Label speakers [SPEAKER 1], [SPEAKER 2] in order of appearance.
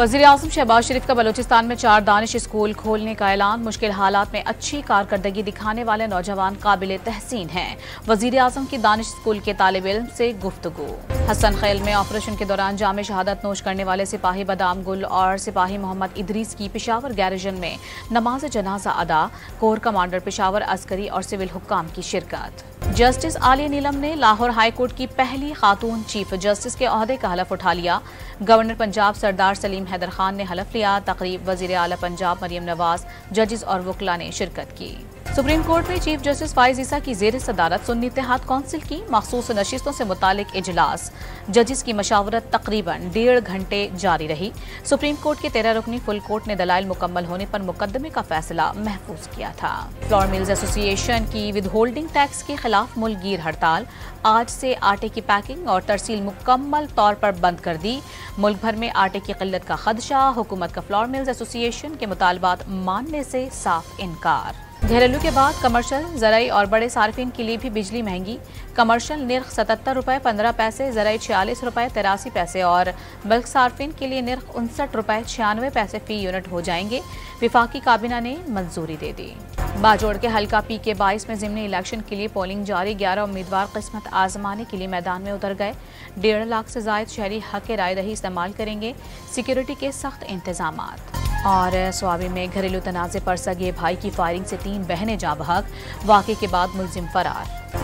[SPEAKER 1] वज़ीर-ए-आज़म शहबाज शरीफ का बलूचिस्तान में 4 दानिश स्कूल खोलने का ऐलान। मुश्किल हालात में अच्छी कारकर्दगी दिखाने वाले नौजवान काबिल तहसीन हैं। वज़ीर-ए-आज़म की दानिश स्कूल के तालिब इल्म से गुफ्तगू। हसन खेल में ऑपरेशन के दौरान जाम शहादत नोश करने वाले सिपाही बदाम गुल और सिपाही मोहम्मद इदरीस की पेशावर गैरिजन में नमाज जनाजा अदा। कोर कमांडर पेशावर अस्करी और सिविल हुक्काम की शिरकत। जस्टिस आलिया नीलम ने लाहौर हाई कोर्ट की पहली खातून चीफ जस्टिस के ओहदे का हलफ उठा लिया। गवर्नर पंजाब सरदार सलीम हैदर खान ने हलफ लिया। तकरीब वजीर आला पंजाब मरियम नवाज, जजेस और वकला ने शिरकत की। सुप्रीम कोर्ट में चीफ जस्टिस फाइज ईसा की जेर सदारत सुन्नी इत्तेहाद कौंसिल की मखसूस नशिस्तों से मुतालिक इजलास। जजेस की मशावरत तकरीबन 1.5 घंटे जारी रही। सुप्रीम कोर्ट के 13 रुकनी फुल कोर्ट ने दलाइल मुकम्मल होने पर मुकदमे का फैसला महफूज किया था। फ्लोर मिल्स एसोसिएशन की विद होल्डिंग टैक्स के खिलाफ मुल्कगीर हड़ताल। आज से आटे की पैकिंग और तरसील मुकम्मल तौर पर बंद कर दी। मुल्क भर में आटे की किल्लत का खदशा। हुकूमत का फ्लोर मिल्स एसोसिएशन के मुतालबात मानने से साफ इनकार। घरेलू के बाद कमर्शियल, ज़राई और बड़े सार्फिन के लिए भी बिजली महंगी। कमर्शियल निर्ख 77 रुपये 15 पैसे, ज़राई 46 रुपये 83 पैसे और बल्क सार्फिन के लिए निर्ख 59 रुपये 96 पैसे फी यूनिट हो जाएंगे। विफाकी काबिना ने मंजूरी दे दी। बाजोड़ के हल्का PK-22 में ज़िमनी इलेक्शन के लिए पोलिंग जारी। 11 उम्मीदवार किस्मत आजमाने के लिए मैदान में उतर गए। 1.5 लाख से जायद शहरी हक राय दही इस्तेमाल करेंगे। सिक्योरिटी के सख्त इंतजामात। और स्वाबी में घरेलू तनाज़े पर सगे भाई की फायरिंग से 3 बहनें जाँ बहक। वाक़े के बाद मुलजिम फरार।